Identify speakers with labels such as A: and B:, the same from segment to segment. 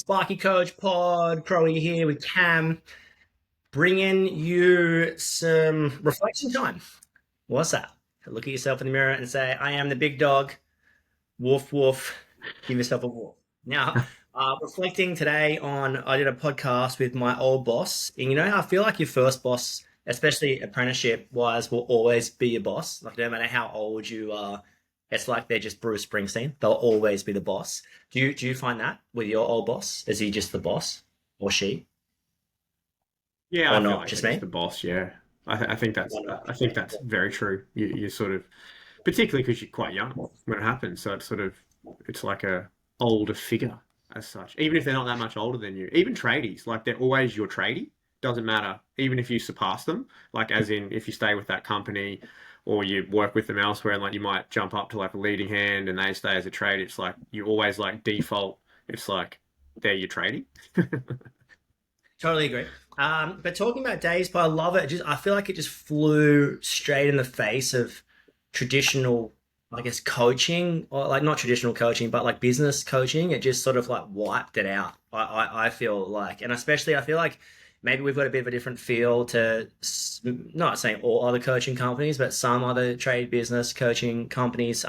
A: Sparky Coach Pod, Crowy here with Cam, bringing you some reflection time. What's that? Look at yourself in the mirror and say, I am the big dog. Woof, woof. Give yourself a woof. Now, reflecting today on, I did a podcast with my old boss. And you know how I feel like your first boss, especially apprenticeship wise, will always be your boss. Like, no matter how old you are, it's like they're just Bruce Springsteen. They'll always be the boss. Do you find that with your old boss? Is he just the boss or she
B: Yeah,
A: or
B: I feel
A: not?
B: like they're
A: Just
B: just
A: me?
B: the boss. Yeah, I think that's
A: Or not?
B: I think that's very true. You sort of, particularly because you're quite young when it happens, so it's like a older figure as such. Even if they're not that much older than you, even tradies, like they're always your tradie. Doesn't matter, even if you surpass them. Like as in, if you stay with that company or you work with them elsewhere, and like you might jump up to like a leading hand and they stay as a trade. It's like you always like default. It's like they're your tradie.
A: Totally agree. But talking about days, but I love it. Just I feel like it just flew straight in the face of traditional, I guess, coaching, or like not traditional coaching, but like business coaching. It just sort of like wiped it out. I feel like, and especially I feel like maybe we've got a bit of a different feel to not saying all other coaching companies, but some other trade business coaching companies.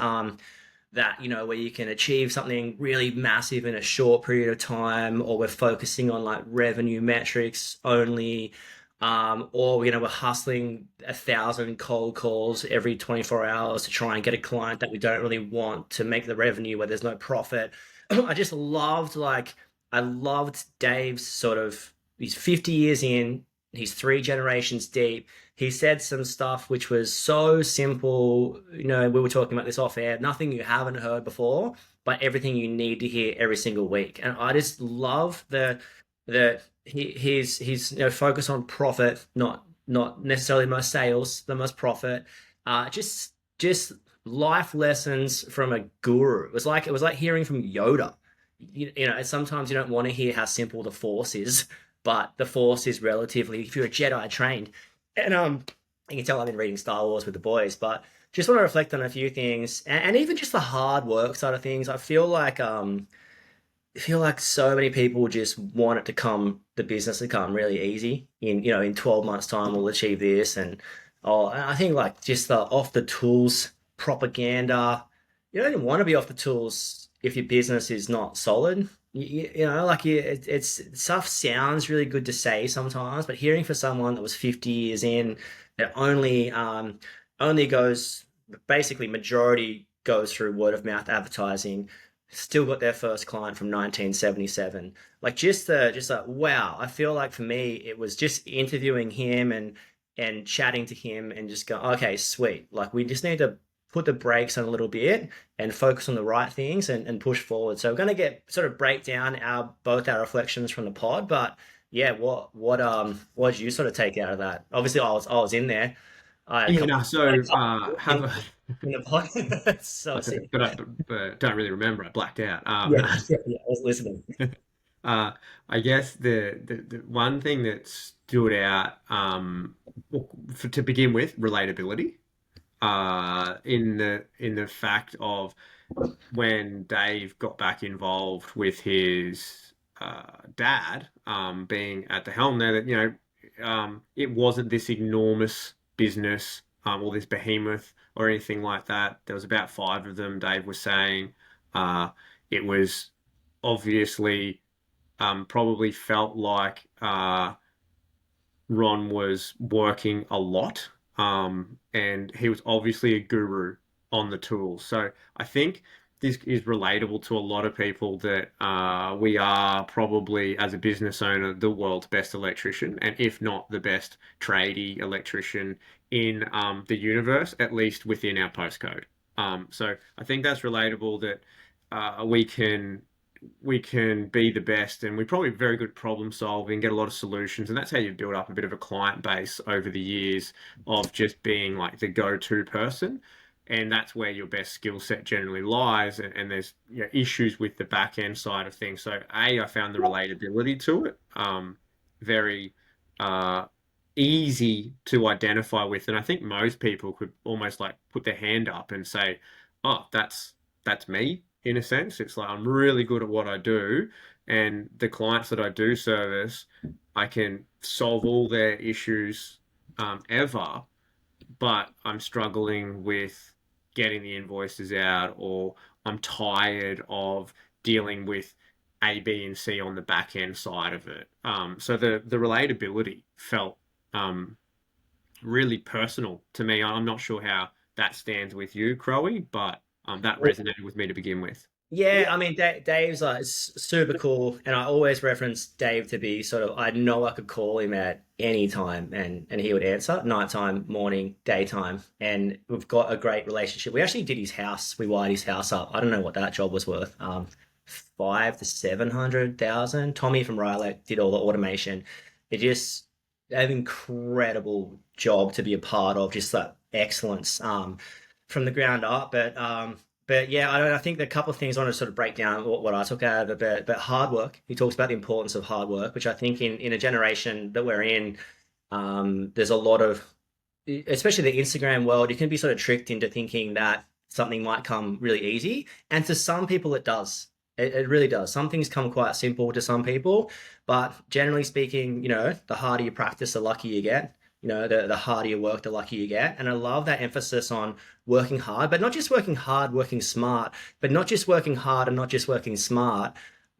A: That where you can achieve something really massive in a short period of time, or we're focusing on like revenue metrics only, or we're hustling 1,000 cold calls every 24 hours to try and get a client that we don't really want to make the revenue where there's no profit. I just loved like I loved Dave's sort of, he's 50 years in, he's three generations deep. He said some stuff which was so simple. We were talking about this off air, nothing you haven't heard before, but everything you need to hear every single week. And I just love his focus on profit, not necessarily the most sales, the most profit. Just life lessons from a guru. It was like hearing from Yoda. Sometimes you don't want to hear how simple the force is, but the force is relatively, if you're a Jedi trained, and you can tell I've been reading Star Wars with the boys, but just want to reflect on a few things, and even just the hard work side of things. I feel like so many people just want it to come, the business to come really easy. In 12 months' time, we'll achieve this, and I think like just the off the tools propaganda. You don't even want to be off the tools if your business is not solid. Like it's stuff sounds really good to say sometimes, but hearing for someone that was 50 years in, that only goes, basically majority goes through word of mouth advertising, still got their first client from 1977. Like just like wow, I feel like for me it was just interviewing him and chatting to him and just go, okay, sweet. Like we just need to put the brakes on a little bit and focus on the right things and push forward. So we're going to get sort of break down both our reflections from the pod, but yeah, what did you sort of take out of that? Obviously, I was in there. I had a
B: Yeah,
A: couple,
B: no.
A: I had
B: So
A: a couple
B: have
A: in,
B: a
A: in the pod. So sick.
B: but don't really remember. I blacked out.
A: Yeah, yeah, yeah, I was listening.
B: Uh, I guess the one thing that stood out, well, to begin with, relatability. In the fact of when Dave got back involved with his dad, being at the helm there, that it wasn't this enormous business, or this behemoth or anything like that. There was about five of them. Dave was saying, uh, it was obviously, probably felt like Ron was working a lot, and he was obviously a guru on the tools. So I think this is relatable to a lot of people, that we are probably, as a business owner, the world's best electrician, and if not the best tradie electrician in the universe, at least within our postcode. So I think that's relatable, that we can be the best, and we're probably very good at problem solving, get a lot of solutions, and that's how you build up a bit of a client base over the years, of just being like the go-to person. And that's where your best skill set generally lies. And there's, issues with the back end side of things. So I found the relatability to it very uh, easy to identify with, and I think most people could almost like put their hand up and say, "Oh, that's me." In a sense, it's like I'm really good at what I do, And the clients that I do service, I can solve all their issues ever, but I'm struggling with getting the invoices out, or I'm tired of dealing with A, B, and C on the back end side of it. So the relatability felt um, really personal to me. I'm not sure how that stands with you, Crowe, but that resonated with me to begin with.
A: Yeah, I mean, Dave's like super cool, and I always reference Dave to be sort of. I know I could call him at any time, and he would answer, nighttime, morning, daytime, and we've got a great relationship. We actually did his house. We wired his house up. I don't know what that job was worth. 5 to 700,000. Tommy from Rylec did all the automation. It just an incredible job to be a part of. Just that excellence. From the ground up, but yeah, I think the couple of things I want to sort of break down what I took out of it, but hard work. He talks about the importance of hard work, which I think in a generation that we're in, there's a lot of, especially the Instagram world, you can be sort of tricked into thinking that something might come really easy, and to some people it does. It really does. Some things come quite simple to some people, but generally speaking, the harder you practice, the luckier you get. The harder you work, the luckier you get. And I love that emphasis on working hard, but not just working hard, working smart, but not just working hard and not just working smart.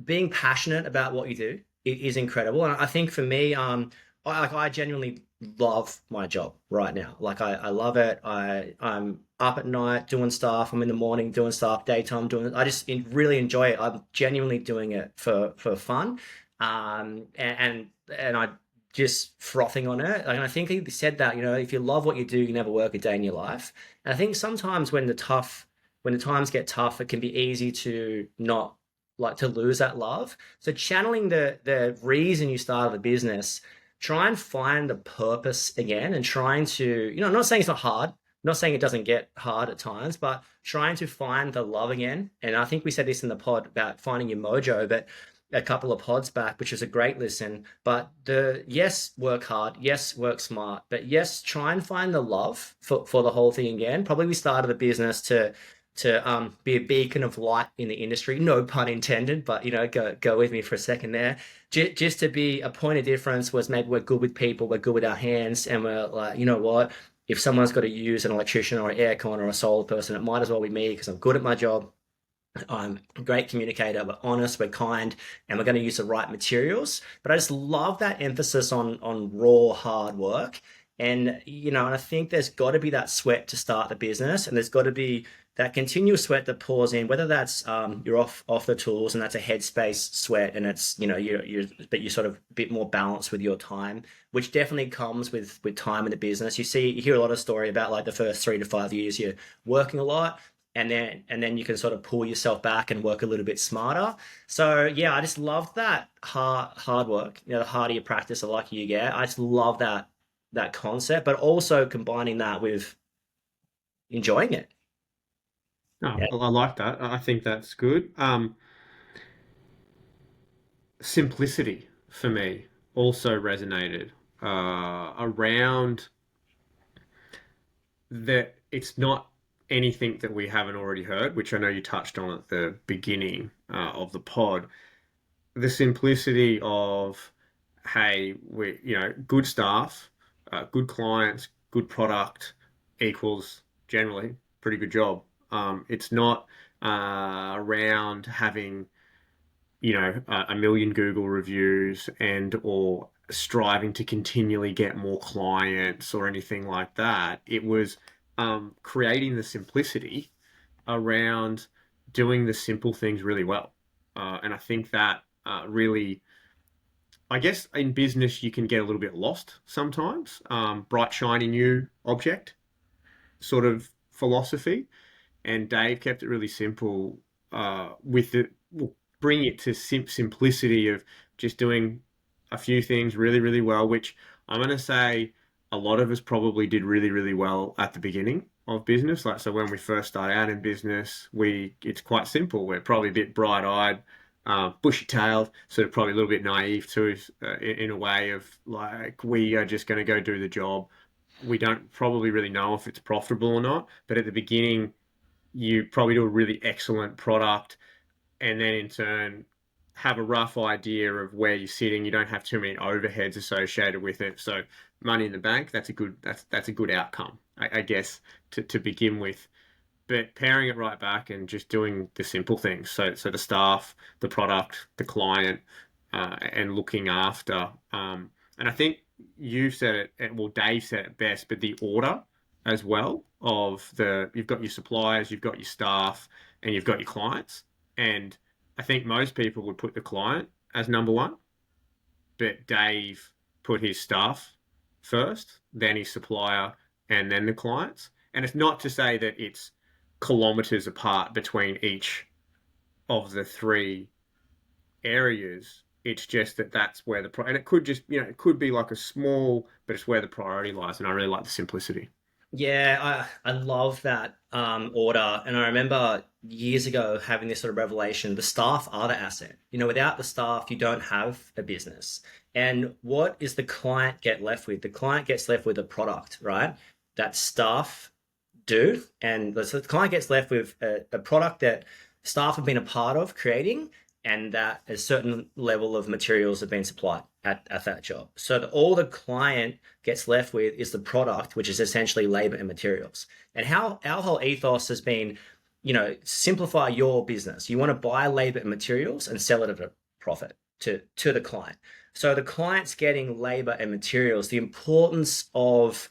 A: Being passionate about what you do is incredible. And I think for me, I genuinely love my job right now. Like I love it. I'm up at night doing stuff. I'm in the morning doing stuff, daytime doing. I just really enjoy it. I'm genuinely doing it for fun, and I just frothing on it. And I think he said that, if you love what you do, you never work a day in your life. And I think sometimes when the times get tough, it can be easy to not like to lose that love. So channeling the reason you started the business, try and find the purpose again, and trying to, I'm not saying it's not hard. I'm not saying it doesn't get hard at times, but trying to find the love again. And I think we said this in the pod about finding your mojo, but a couple of pods back, which was a great listen. But the yes, work hard, yes, work smart, but yes, try and find the love for the whole thing again. Probably we started the business to be a beacon of light in the industry. No pun intended, but go with me for a second there. Just to be a point of difference was maybe we're good with people, we're good with our hands, and we're like, you know what? If someone's got to use an electrician or an aircon or a solar person, it might as well be me because I'm good at my job. I'm a great communicator, we're honest, we're kind, and we're going to use the right materials. But I just love that emphasis on raw hard work. And and I think there's got to be that sweat to start the business, and there's got to be that continuous sweat that pours in, whether that's you're off the tools and that's a headspace sweat, and it's but you're sort of a bit more balanced with your time, which definitely comes with time in the business. You hear a lot of story about like the first 3 to 5 years you're working a lot, and then you can sort of pull yourself back and work a little bit smarter. So yeah, I just love that hard work. The harder you practice, the luckier you get. I just love that concept, but also combining that with enjoying it.
B: Oh,
A: Yeah.
B: I like that. I think that's good. Simplicity for me also resonated around that it's not anything that we haven't already heard, which I know you touched on at the beginning of the pod. The simplicity of, hey, good staff, good clients, good product equals generally pretty good job. It's not around having a million Google reviews and or striving to continually get more clients or anything like that. It was creating the simplicity around doing the simple things really well. And I think that really, I guess in business, you can get a little bit lost sometimes. Bright, shiny new object sort of philosophy. And Dave kept it really simple with the well, bring it to simplicity of just doing a few things really, really well, which I'm going to say a lot of us probably did really, really well at the beginning of business. Like, so when we first start out in business, it's quite simple. We're probably a bit bright-eyed, bushy-tailed, sort of probably a little bit naive too, in a way of like, we are just going to go do the job. We don't probably really know if it's profitable or not, but at the beginning, you probably do a really excellent product, and then in turn have a rough idea of where you're sitting. You don't have too many overheads associated with it. So money in the bank, that's a good outcome, I guess, to begin with. But pairing it right back and just doing the simple things. So the staff, the product, the client, and looking after. And I think you said it, well, Dave said it best, but the order as well of you've got your suppliers, you've got your staff, and you've got your clients. And I think most people would put the client as number one, but Dave put his staff first, then his supplier, and then the clients. And it's not to say that it's kilometers apart between each of the three areas. It's just that that's where and it could just, it could be like a small, but it's where the priority lies. And I really like the simplicity.
A: Yeah, I love that order. And I remember years ago having this sort of revelation. The staff are the asset. Without the staff, you don't have a business. And what is the client get left with? The client gets left with a product, right? That staff do. And so the client gets left with a product that staff have been a part of creating, and that a certain level of materials have been supplied at that job. So all the client gets left with is the product, which is essentially labor and materials. And how our whole ethos has been, simplify your business. You want to buy labor and materials and sell it at a profit to the client. So the client's getting labor and materials. The importance of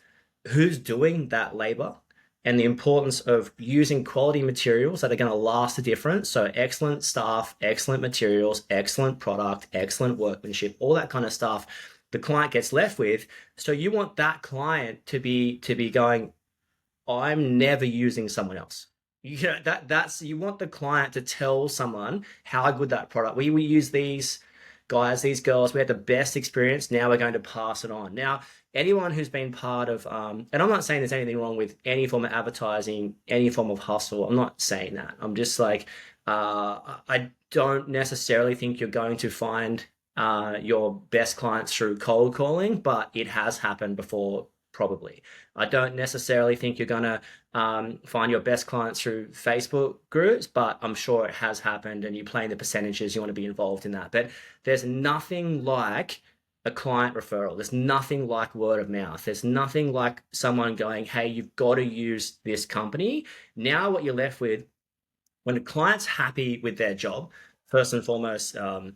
A: who's doing that labor and the importance of using quality materials that are going to last the difference. So excellent staff, excellent materials, excellent product, excellent workmanship, all that kind of stuff the client gets left with. So you want that client to be going, I'm never using someone else. That's you want the client to tell someone how good that product. We use these guys, these girls. We had the best experience. Now we're going to pass it on. Now, anyone who's been part of, and I'm not saying there's anything wrong with any form of advertising, any form of hustle. I'm not saying that. I'm just like, I don't necessarily think you're going to find your best clients through cold calling, but it has happened before, probably. I don't necessarily think you're going to find your best clients through Facebook groups, but I'm sure it has happened and you're playing the percentages, you want to be involved in that. But there's nothing like a client referral. There's nothing like word of mouth. There's nothing like someone going, hey, you've got to use this company. Now, what you're left with, when the client's happy with their job, first and foremost, they'll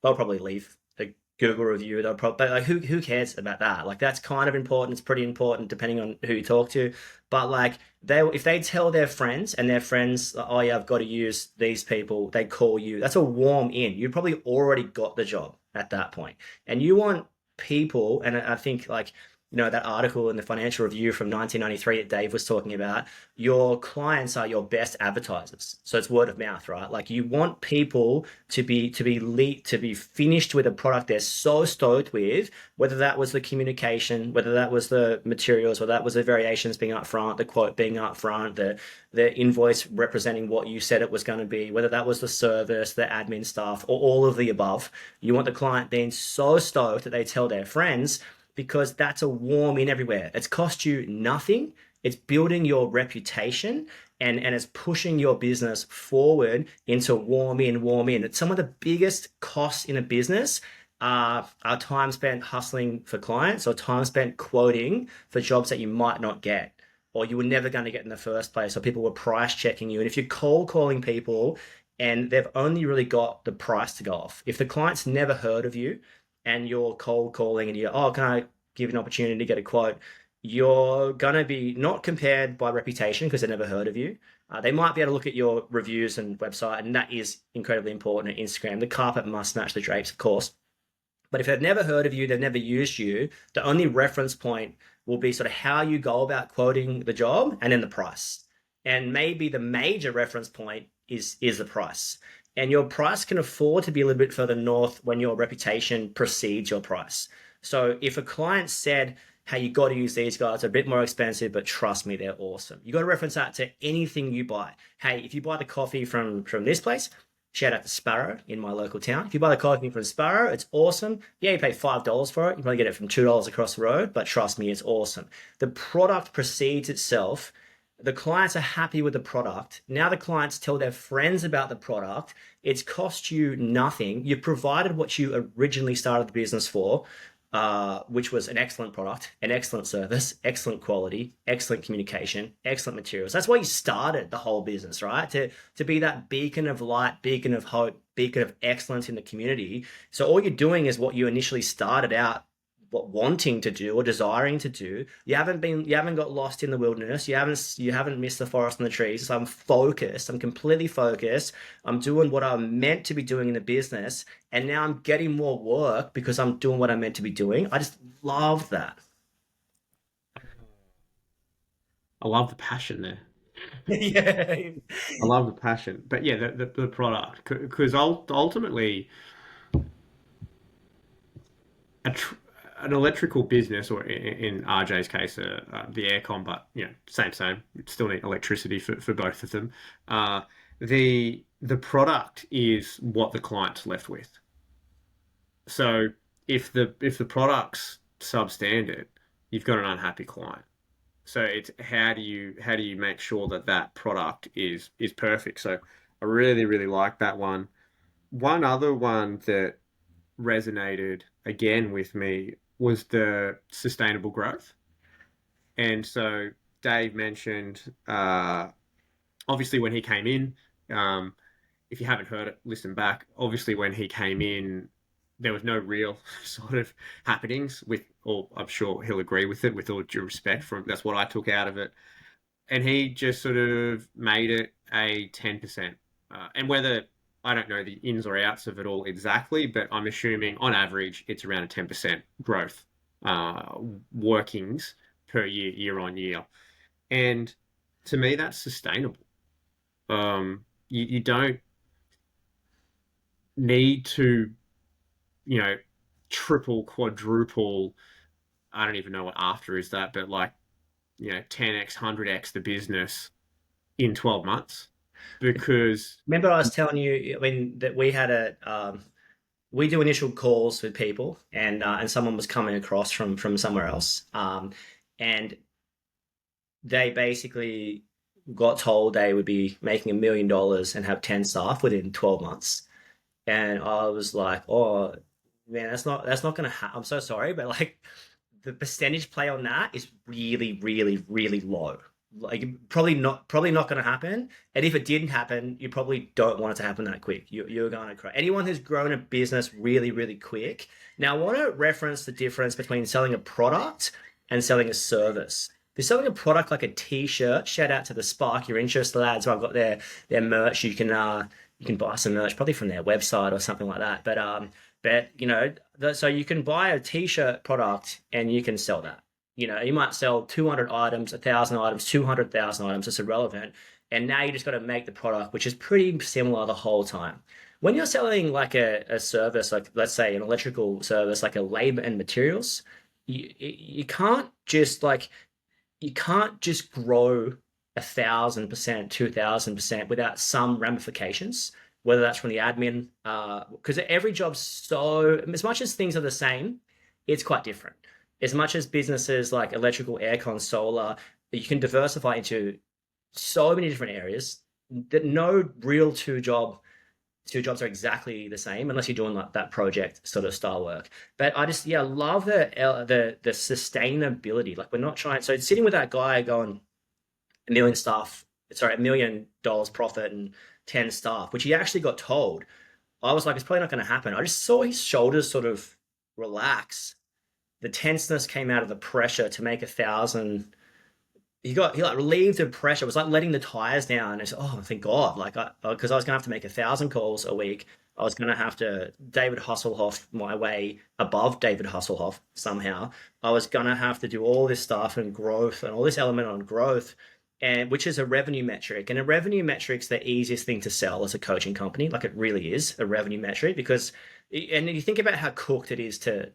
A: probably leave a Google review. They'll probably, like, who cares about that? Like, that's kind of important. It's pretty important depending on who you talk to. But like, if they tell their friends and their friends, oh yeah, I've got to use these people, they call you. That's a warm in. You probably already got the job at that point, and you want people. And I think like that article in the Financial Review from 1993 that Dave was talking about, your clients are your best advertisers. So it's word of mouth, right? Like you want people to be finished with a product they're so stoked with, whether that was the communication, whether that was the materials, whether that was the variations being up front, the quote being up front, the invoice representing what you said it was going to be, whether that was the service, the admin staff, or all of the above. You want the client being so stoked that they tell their friends, because that's a warm in everywhere. It's cost you nothing. It's building your reputation, and it's pushing your business forward into warm in, warm in. It's some of the biggest costs in a business are time spent hustling for clients or time spent quoting for jobs that you might not get or you were never going to get in the first place, or people were price checking you. And if you're cold calling people and they've only really got the price to go off, if the client's never heard of you, and you're cold calling and you're, oh, can I give you an opportunity to get a quote? You're going to be not compared by reputation because they never heard of you. They might be able to look at your reviews and website, and that is incredibly important at Instagram. The carpet must match the drapes, of course. But if they've never heard of you, they've never used you, the only reference point will be sort of how you go about quoting the job and then the price. And maybe the major reference point is the price. And your price can afford to be a little bit further north when your reputation precedes your price. So if a client said, hey, you got to use these guys, they're a bit more expensive, but trust me, they're awesome. You got to reference that to anything you buy. Hey, if you buy the coffee from this place, shout out to Sparrow in my local town. If you buy the coffee from Sparrow, it's awesome. Yeah, you pay $5 for it. You probably get it from $2 across the road, but trust me, it's awesome. The product precedes itself The clients are happy with the product. Now the clients tell their friends about the product. It's cost you nothing. You've provided what you originally started the business for, which was an excellent product, an excellent service, excellent quality, excellent communication, excellent materials. That's why you started the whole business, right? To be that beacon of light, beacon of hope, beacon of excellence in the community. So all you're doing is what you initially started out wanting to do or desiring to do. You haven't got lost in the wilderness. You haven't missed the forest and the trees. So I'm focused. I'm completely focused. I'm doing what I'm meant to be doing in the business, and now I'm getting more work because I'm doing what I'm meant to be doing. I just love that.
B: I love the passion there.
A: Yeah.
B: I love the passion, but yeah, the product, because ultimately a tr an electrical business, or in RJ's case, the aircon, but same. Still need electricity for both of them. Uh, the product is what the client's left with. So if the product's substandard, you've got an unhappy client. So it's how do you make sure that that product is perfect. So I really like that one. One other one that resonated again with me was the sustainable growth. And so Dave mentioned, obviously when he came in, um, if you haven't heard it, listen back. Obviously when he came in, there was no real sort of happenings with, or I'm sure he'll agree with it, with all due respect, from that's what I took out of it. And he just sort of made it a 10%. And whether I don't know the ins or outs of it all exactly, but I'm assuming on average it's around a 10% growth uh, workings per year, year on year. And to me, that's sustainable. You don't need to, you know, triple, quadruple. I don't even know what after is that, but like, 10x, 100x the business in 12 months because
A: Remember, I was telling you when that we do initial calls with people, and someone was coming across from somewhere else, and they basically got told they would be making $1 million and have 10 staff within 12 months. And I was like, oh man, that's not gonna happen. I'm so sorry, but like the percentage play on that is really low. Like probably not going to happen. And if it didn't happen, you probably don't want it to happen that quick. You're going to cry. Anyone who's grown a business really quick. Now, I want to reference the difference between selling a product and selling a service. If you're selling a product like a t-shirt, shout out to the Spark Your Interest lads, who I've got their merch. You can buy some merch probably from their website or something like that. But so you can buy a t-shirt product and you can sell that. You might sell 200 items, 1,000 items, 200,000 items. It's irrelevant. And now you just got to make the product, which is pretty similar the whole time. When you're selling like a service, like let's say an electrical service, like a labor and materials, you can't just grow 1,000%, 2,000% without some ramifications, whether that's from the admin, because every job's so, as much as things are the same, it's quite different. As much as businesses like electrical, aircon, solar, you can diversify into so many different areas that no real two jobs are exactly the same unless you're doing like that project sort of style work. But I just yeah love the sustainability. Like we're not trying. So sitting with that guy going $1 million profit and 10 staff, which he actually got told. I was like, it's probably not going to happen. I just saw his shoulders sort of relax. The tenseness came out of the pressure to make 1,000. He like relieved the pressure. It was like letting the tires down. It's oh thank God, like because I was gonna have to make 1,000 calls a week. I was gonna have to David Hasselhoff my way above David Hasselhoff somehow. I was gonna have to do all this stuff and growth and all this element on growth, and which is a revenue metric. And a revenue metric's the easiest thing to sell as a coaching company. Like it really is a revenue metric because, and you think about how cooked it is to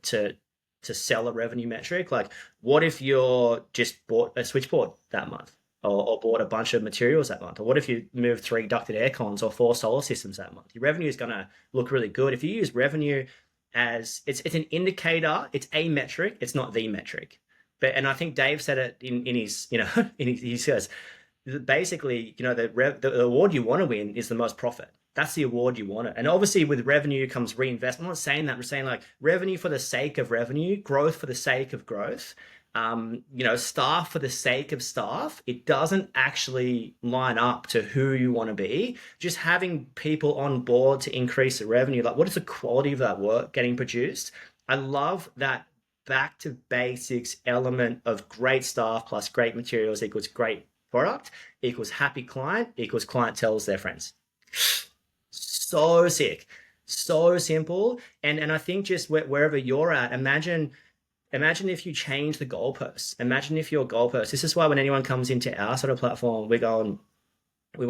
A: sell a revenue metric. Like, what if you're just bought a switchboard that month, or bought a bunch of materials that month? Or what if you moved 3 ducted air cons or 4 solar systems that month? Your revenue is going to look really good. If you use revenue as it's an indicator, it's a metric, it's not the metric. And I think Dave said it in his, he says, basically, the award you want to win is the most profit. That's the award you want it. And obviously, with revenue comes reinvestment. I'm not saying that. I'm saying like revenue for the sake of revenue, growth for the sake of growth. Staff for the sake of staff. It doesn't actually line up to who you want to be. Just having people on board to increase the revenue. Like, what is the quality of that work getting produced? I love that back to basics element of great staff plus great materials equals great product equals happy client equals client tells their friends. So sick, so simple. And I think just wherever you're at, imagine if you change the goalposts. Imagine if your goalpost. This is why when anyone comes into our sort of platform, we want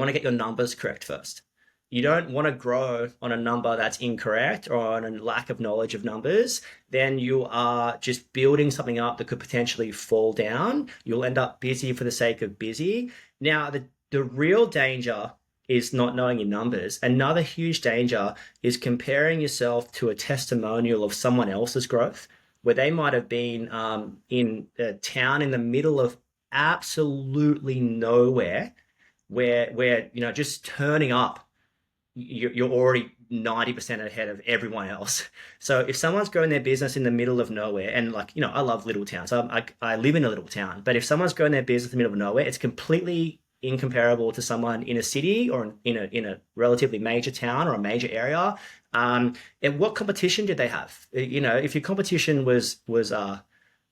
A: to get your numbers correct first. You don't want to grow on a number that's incorrect or on a lack of knowledge of numbers. Then you are just building something up that could potentially fall down. You'll end up busy for the sake of busy. Now, the real danger is not knowing your numbers. Another huge danger is comparing yourself to a testimonial of someone else's growth, where they might have been in a town in the middle of absolutely nowhere where just turning up, you're already 90% ahead of everyone else. So if someone's growing their business in the middle of nowhere, and like, I love little towns. So I live in a little town, but if someone's growing their business in the middle of nowhere, it's completely incomparable to someone in a city or in a relatively major town or a major area. And what competition did they have? If your competition was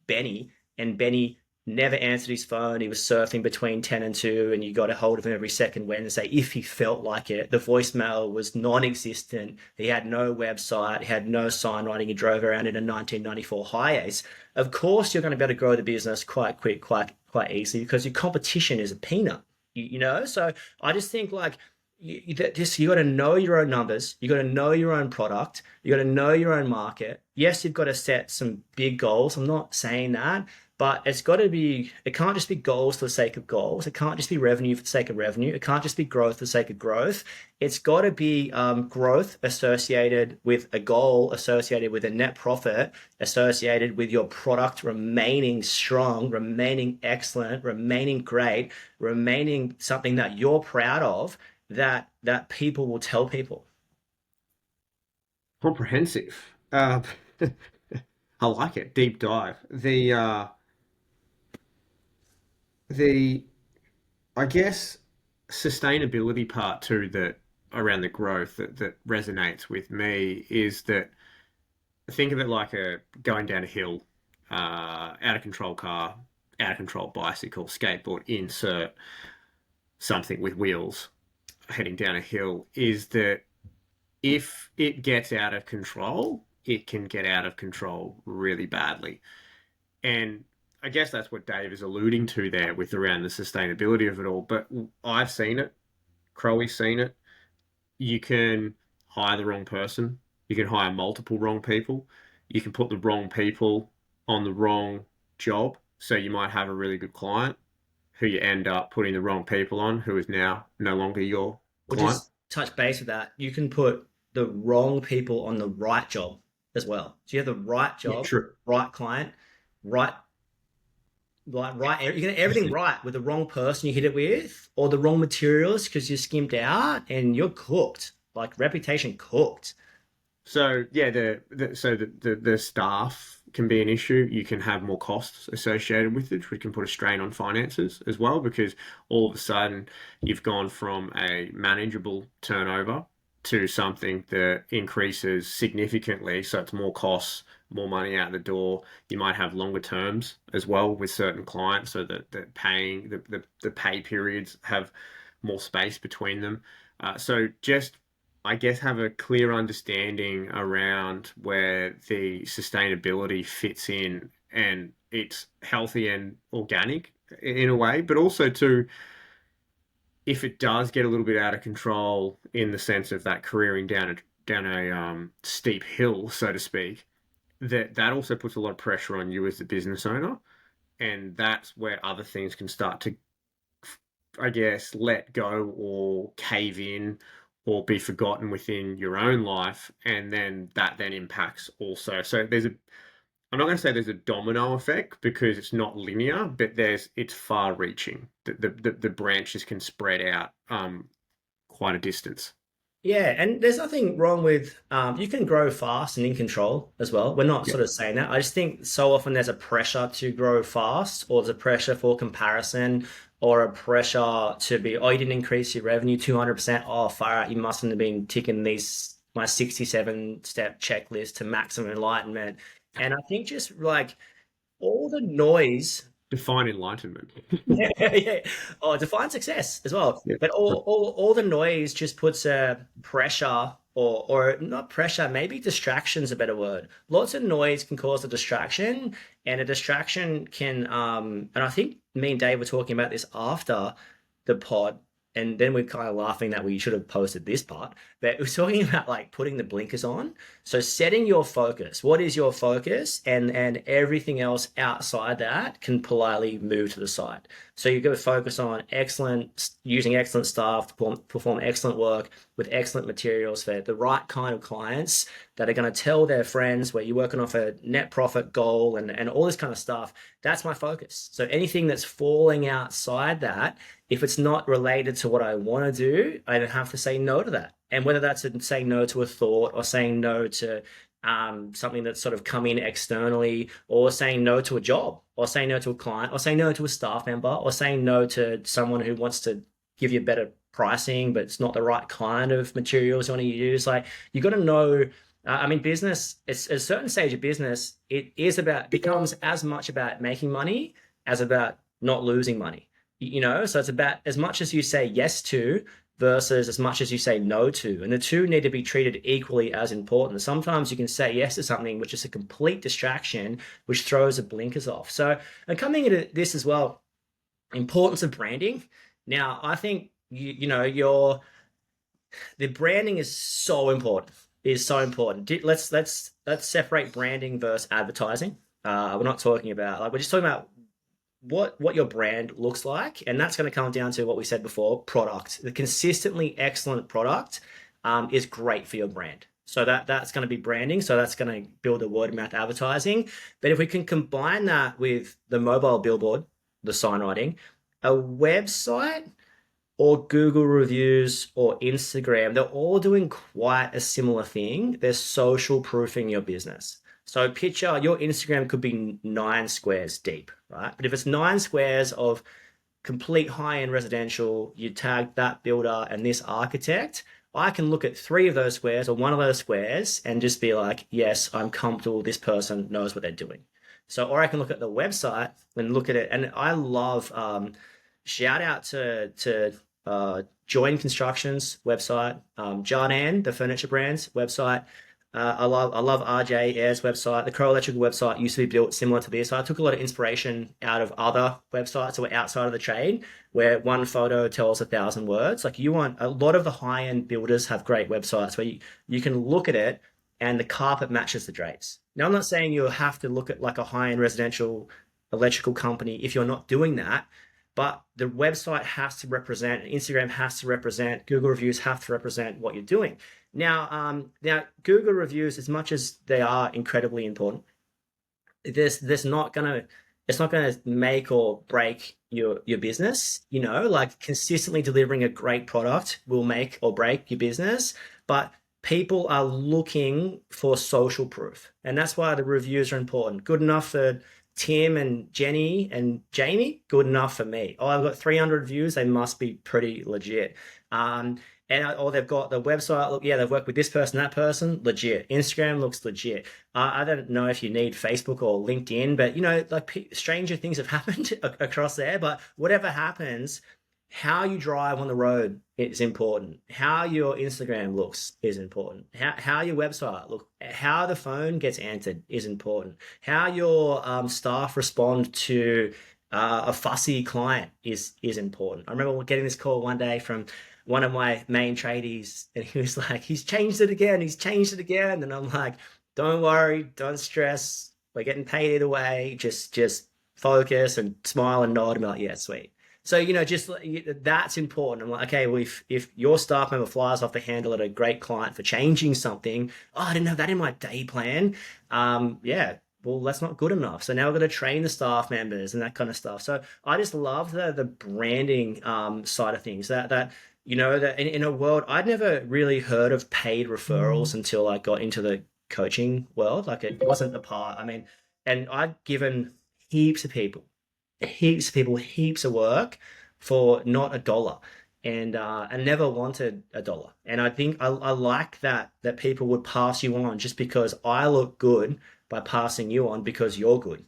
A: Benny, and Benny never answered his phone. He was surfing between 10 and 2, and you got a hold of him every second Wednesday if he felt like it. The voicemail was non existent. He had no website, he had no sign writing. He drove around in a 1994 Hi-Ace. Of course, you're going to be able to grow the business quite quick, quite easily because your competition is a peanut. So I just think like you got to know your own numbers. You got to know your own product. You got to know your own market. Yes, you've got to set some big goals. I'm not saying that, but it can't just be goals for the sake of goals. It can't just be revenue for the sake of revenue. It can't just be growth for the sake of growth. It's got to be growth associated with a goal, associated with a net profit, associated with your product remaining strong, remaining excellent, remaining great, remaining something that you're proud of, that people will tell people.
B: Comprehensive. I like it. Deep dive. The I guess sustainability part too that around the growth that resonates with me is that think of it like a going down a hill, out of control car, out of control bicycle, skateboard, insert something with wheels heading down a hill. Is that if it gets out of control, it can get out of control really badly. And I guess that's what Dave is alluding to there with around the sustainability of it all. But I've seen it, Crowley's seen it. You can hire the wrong person. You can hire multiple wrong people. You can put the wrong people on the wrong job. So you might have a really good client who you end up putting the wrong people on, who is now no longer your
A: We'll
B: client.
A: just touch base with that. You can put the wrong people on the right job as well. So you have the right
B: Yeah,
A: job,
B: true.
A: right client, right, right. You get everything right with the wrong person you hit it with, or the wrong materials because you skimped out, and you're cooked. Like reputation cooked.
B: So yeah, the staff can be an issue. You can have more costs associated with it, which can put a strain on finances as well, because all of a sudden you've gone from a manageable turnover to something that increases significantly. So it's more costs, more money out the door. You might have longer terms as well with certain clients, so that the pay periods have more space between them. So just I guess have a clear understanding around where the sustainability fits in and it's healthy and organic in a way, but also to if it does get a little bit out of control in the sense of that careering down a steep hill, so to speak, that also puts a lot of pressure on you as the business owner, and that's where other things can start to I guess, let go or cave in or be forgotten within your own life, and then that then impacts also. So there's I'm not going to say there's a domino effect because it's not linear, but it's far reaching. The branches can spread out quite a distance.
A: Yeah, and there's nothing wrong with you can grow fast and in control as well. We're not
B: Yeah.
A: sort of saying that. I just think so often there's a pressure to grow fast, or there's a pressure for comparison, or a pressure to be, oh, you didn't increase your revenue 200%. Oh, far out, you mustn't have been ticking these my 67 step checklist to maximum enlightenment. And I think just like all the noise.
B: Define enlightenment.
A: Yeah. Oh, define success as well.
B: Yeah.
A: But all the noise just puts a pressure or not pressure, maybe distraction's a better word. Lots of noise can cause a distraction, and a distraction can and I think me and Dave were talking about this after the pod, and then we're kind of laughing that we should have posted this part. But we're talking about like putting the blinkers on. So setting your focus. What is your focus? And everything else outside that can politely move to the side. So you got to focus on excellent, using excellent staff to perform excellent work with excellent materials for the right kind of clients that are going to tell their friends where you're working off a net profit goal and all this kind of stuff. That's my focus. So anything that's falling outside that, if it's not related to what I want to do, I don't have to say no to that. And whether that's saying no to a thought or saying no to something that's sort of come in externally, or saying no to a job, or saying no to a client, or saying no to a staff member, or saying no to someone who wants to give you better pricing, but it's not the right kind of materials you want to use. Like you got to know. I mean, business. It's a certain stage of business. Becomes as much about making money as about not losing money. So it's about as much as you say yes to versus as much as you say no to. And the two need to be treated equally as important. Sometimes you can say yes to something which is a complete distraction, which throws the blinkers off. So, and coming into this as well, importance of branding. Now, I think the branding is so important. Is so important. Let's separate branding versus advertising. We're not talking about like we're just talking about what your brand looks like, and that's going to come down to what we said before: product. The consistently excellent product is great for your brand. So that's going to be branding. So that's going to build a word of mouth advertising. But if we can combine that with the mobile billboard, the sign writing, a website, or Google reviews or Instagram, they're all doing quite a similar thing. They're social proofing your business. So picture your Instagram could be 9 squares deep, right? But if it's 9 squares of complete high-end residential, you tag that builder and this architect, I can look at 3 of those squares or one of those squares and just be like, yes, I'm comfortable. This person knows what they're doing. So, or I can look at the website and look at it. And I love, shout out to Join Construction's website, Jardin, the furniture brand's website. I love RJ Air's website. The Crow Electrical website used to be built similar to this. So I took a lot of inspiration out of other websites that were outside of the trade, where one photo tells 1,000 words. Like you want a lot of the high end builders have great websites where you can look at it and the carpet matches the drapes. Now I'm not saying you have to look at like a high end residential electrical company if you're not doing that, but the website has to represent, Instagram has to represent, Google reviews have to represent what you're doing. Now Google reviews, as much as they are incredibly important, there's not gonna it's not gonna make or break your business. Like consistently delivering a great product will make or break your business, but people are looking for social proof, and that's why the reviews are important. Good enough for Tim and Jenny and Jamie, good enough for me. Oh, I've got 300 views, they must be pretty legit. Or they've got the website. Look, yeah, they've worked with this person, that person, legit. Instagram looks legit. I don't know if you need Facebook or LinkedIn, but like stranger things have happened across there. But whatever happens, how you drive on the road is important. How your Instagram looks is important. How your website look, how the phone gets answered is important. How your staff respond to a fussy client is important. I remember getting this call one day from one of my main tradies, and he was like, he's changed it again. He's changed it again. And I'm like, don't worry, don't stress. We're getting paid either way. Just focus and smile and nod. I'm like, yeah, sweet. So, just that's important. I'm like, okay, well, if your staff member flies off the handle at a great client for changing something, oh, I didn't have that in my day plan. Yeah, well, that's not good enough. So now we've got to train the staff members and that kind of stuff. So I just love the branding side of things. That that in a world I'd never really heard of paid referrals until I got into the coaching world. Like it wasn't a part. I mean, and I'd given heaps of people, heaps of work for not a dollar. And never wanted a dollar. And I think I like that people would pass you on just because I look good by passing you on because you're good.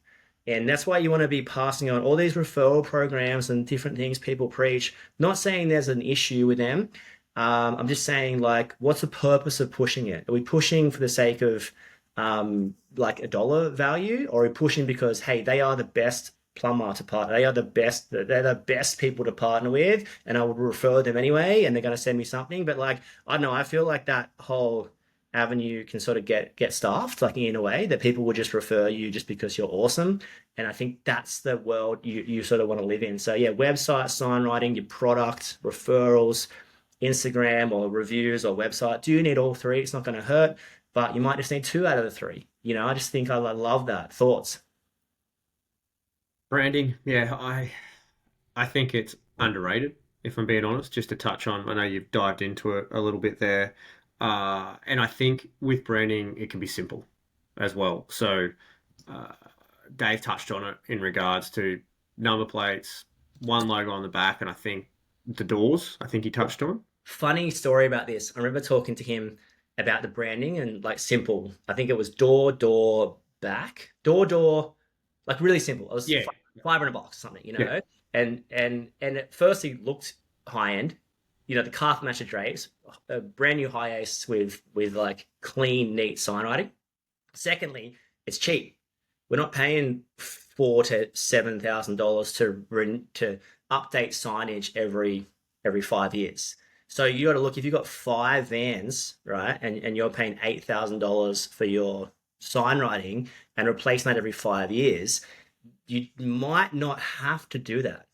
A: And that's why you want to be passing on all these referral programs and different things people preach. Not saying there's an issue with them. I'm just saying, like, what's the purpose of pushing it? Are we pushing for the sake of like a dollar value, or are we pushing because, hey, they are the best plumber to partner? They are the best. They're the best people to partner with, and I would refer them anyway, and they're going to send me something. But like, I don't know. I feel like that whole avenue can sort of get staffed like in a way that people will just refer you just because you're awesome. And I think that's the world you sort of want to live in. So yeah, website, sign writing, your product, referrals, Instagram or reviews or website. Do you need all three? It's not going to hurt, but you might just need two out of the three. I just think I love that. Thoughts?
B: Branding, yeah, I think it's underrated, if I'm being honest. Just to touch on, I know you've dived into it a little bit there. And I think with branding, it can be simple as well. So, uh, Dave touched on it in regards to number plates, one logo on the back, and I think the doors, I think he touched on.
A: Funny story about this. I remember talking to him about the branding and like simple. I think it was door, door, like really simple. It was
B: Yeah,
A: five in a box, something,
B: yeah.
A: And at first he looked high end. The calf matcher drapes, a brand new high ace with like clean, neat sign writing. Secondly, it's cheap. We're not paying $4,000 to $7,000 to update signage every 5 years. So you got to look if you've got five vans, right, and you're paying $8,000 for your sign writing and replacing that every 5 years, you might not have to do that.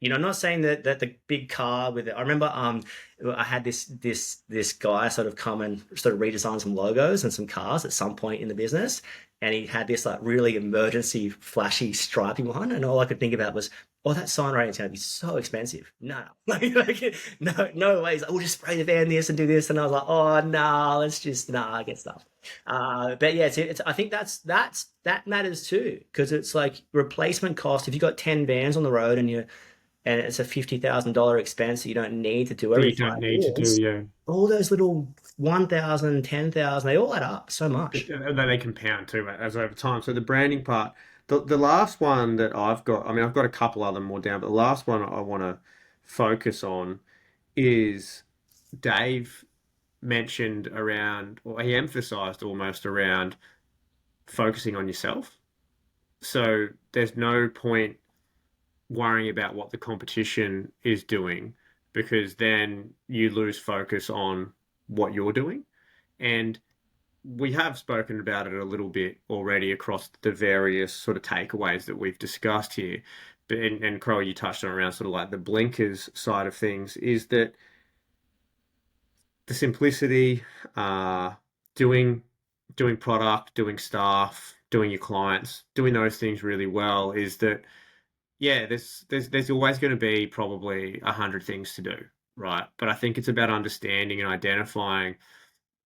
A: I'm not saying that the big car with it. I remember I had this guy sort of come and sort of redesign some logos and some cars at some point in the business, and he had this like really emergency flashy stripy one, and all I could think about was, oh, that sign rating is going to be so expensive. No, no ways. We'll just spray the van this and do this, and I was like, oh no, let's just get stuff. But yeah, I think that matters too because it's like replacement cost. If you got 10 vans on the road and it's a $50,000 expense that you don't need to do
B: That
A: every
B: you don't
A: five
B: need to do,
A: years.
B: yeah.
A: All those little 1,000, 10,000, they all add up so much.
B: And then they compound too as over time. So the branding part, the last one that I've got, I mean, I've got a couple other more down, but the last one I want to focus on is Dave mentioned around, or he emphasized almost around focusing on yourself. So there's no point worrying about what the competition is doing because then you lose focus on what you're doing. And we have spoken about it a little bit already across the various sort of takeaways that we've discussed here. But and Crow, you touched on around sort of like the blinkers side of things, is that the simplicity, uh, doing doing product, doing staff, doing your clients, doing those things really well is that yeah, there's always going to be probably 100 things to do, right? But I think it's about understanding and identifying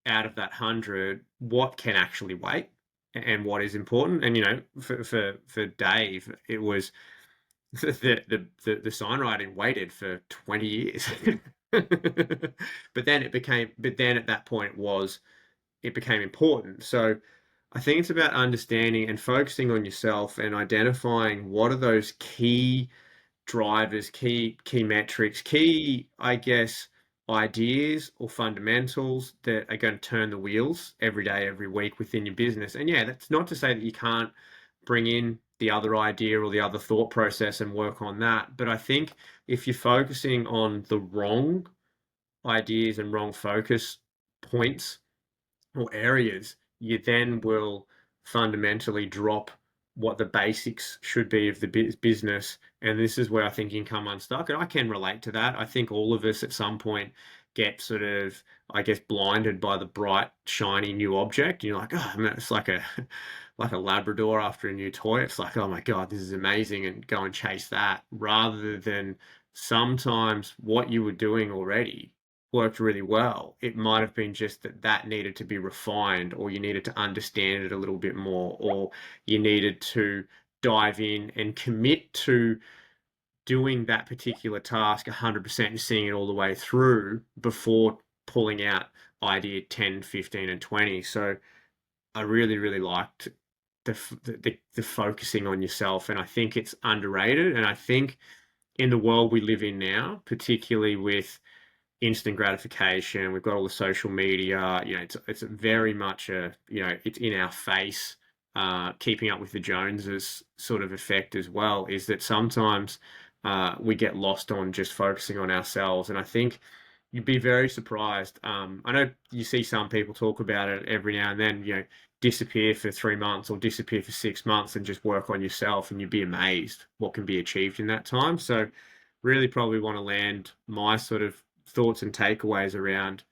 B: out of that 100 what can actually wait and what is important. And for Dave, it was the sign writing waited for 20 years. But then at that point it became important. So I think it's about understanding and focusing on yourself and identifying what are those key drivers, key metrics, key, I guess, ideas or fundamentals that are going to turn the wheels every day, every week within your business. And yeah, that's not to say that you can't bring in the other idea or the other thought process and work on that. But I think if you're focusing on the wrong ideas and wrong focus points or areas, you then will fundamentally drop what the basics should be of the business. And this is where I think you can come unstuck. And I can relate to that. I think all of us at some point get sort of, I guess, blinded by the bright, shiny new object. You're like, oh, man, it's like a Labrador after a new toy. It's like, oh my God, this is amazing, and go and chase that rather than sometimes what you were doing already worked really well. It might have been just that that needed to be refined, or you needed to understand it a little bit more, or you needed to dive in and commit to doing that particular task 100% and seeing it all the way through before pulling out idea 10, 15, and 20. So I really, really liked the focusing on yourself, and I think it's underrated. And I think in the world we live in now, particularly with instant gratification, we've got all the social media. It's very much it's in our face. Keeping up with the Joneses sort of effect as well is that sometimes we get lost on just focusing on ourselves, and I think you'd be very surprised. I know you see some people talk about it every now and then, disappear for 3 months or disappear for 6 months and just work on yourself, and you'd be amazed what can be achieved in that time. So, really probably want to land my sort of thoughts and takeaways around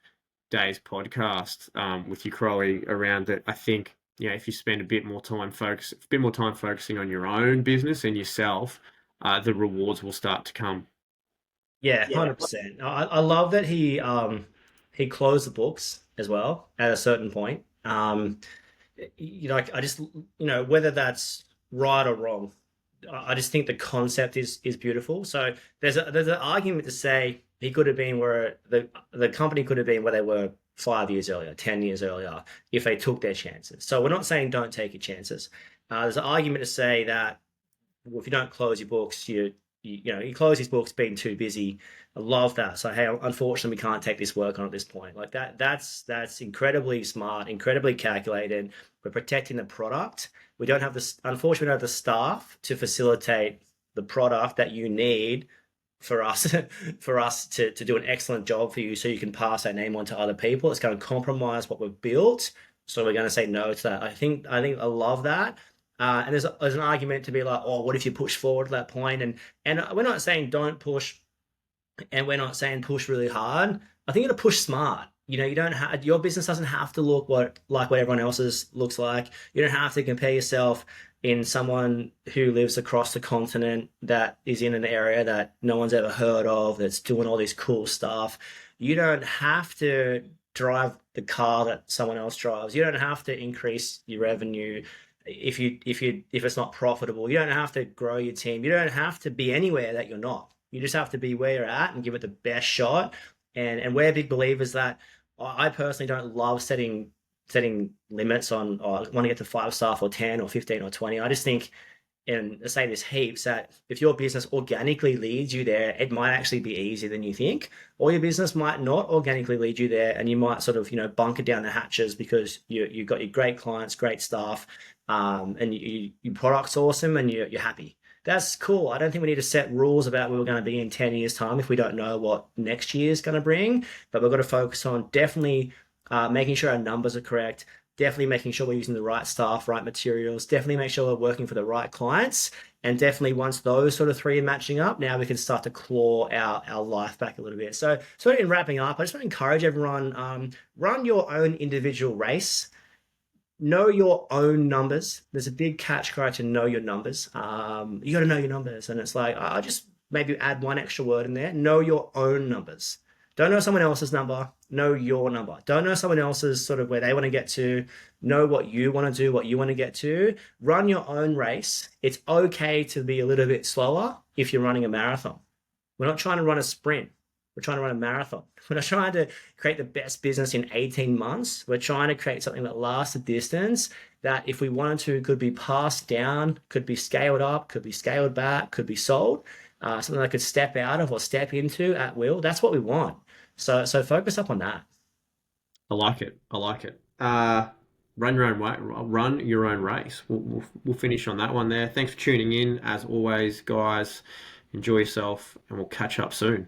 B: Day's podcast with you, Crowley, around that. I think, if you spend a bit more time focusing on your own business and yourself, the rewards will start to come.
A: Yeah, 100%. I love that he closed the books as well at a certain point. I just whether that's right or wrong, I just think the concept is beautiful. So there's an argument to say he could have been where the company could have been where they were 5 years earlier, 10 years earlier, if they took their chances. So we're not saying don't take your chances. There's an argument to say that, well, if you don't close your books, you close his books being too busy. I love that. So hey, unfortunately, we can't take this work on at this point. Like that. That's incredibly smart, incredibly calculated. We're protecting the product. We don't have this. Unfortunately, we don't have the staff to facilitate the product that you need for us for us to do an excellent job for you, so you can pass that name on to other people. It's going to compromise what we've built. So we're going to say no to that. I love that. And there's an argument to be like, oh, what if you push forward to that point? And we're not saying don't push, and we're not saying push really hard. I think you got to push smart. You don't have your business doesn't have to look what everyone else's looks like. You don't have to compare yourself in someone who lives across the continent that is in an area that no one's ever heard of, that's doing all this cool stuff. You don't have to drive the car that someone else drives. You don't have to increase your revenue if it's not profitable. You don't have to grow your team. You don't have to be anywhere that you're not. You just have to be where you're at and give it the best shot. And we're big believers that I personally don't love setting limits on, oh, I want to get to 5 staff or 10 or 15 or 20. I just think, and I say this heaps, that if your business organically leads you there, it might actually be easier than you think. Or your business might not organically lead you there, and you might sort of, bunker down the hatches because you've got your great clients, great staff, and your product's awesome and you're happy. That's cool. I don't think we need to set rules about where we're going to be in 10 years' time if we don't know what next year is going to bring. But we've got to focus on definitely making sure our numbers are correct, definitely making sure we're using the right staff, right materials, definitely make sure we're working for the right clients. And definitely once those sort of three are matching up, now we can start to claw our life back a little bit. So sort of in wrapping up, I just want to encourage everyone, run your own individual race. Know your own numbers. There's a big catch cry to know your numbers. You got to know your numbers. And it's like, I just maybe add one extra word in there. Know your own numbers. Don't know someone else's number. Know your number. Don't know someone else's sort of where they want to get to. Know what you want to do, what you want to get to. Run your own race. It's okay to be a little bit slower if you're running a marathon. We're not trying to run a sprint. We're trying to run a marathon. We're not trying to create the best business in 18 months. We're trying to create something that lasts a distance, that if we wanted to, could be passed down, could be scaled up, could be scaled back, could be sold, something that could step out of or step into at will. That's what we want. So focus up on that.
B: I like it. I like it. Run your own way. Run your own race. We'll finish on that one there. Thanks for tuning in. As always, guys, enjoy yourself, and we'll catch up soon.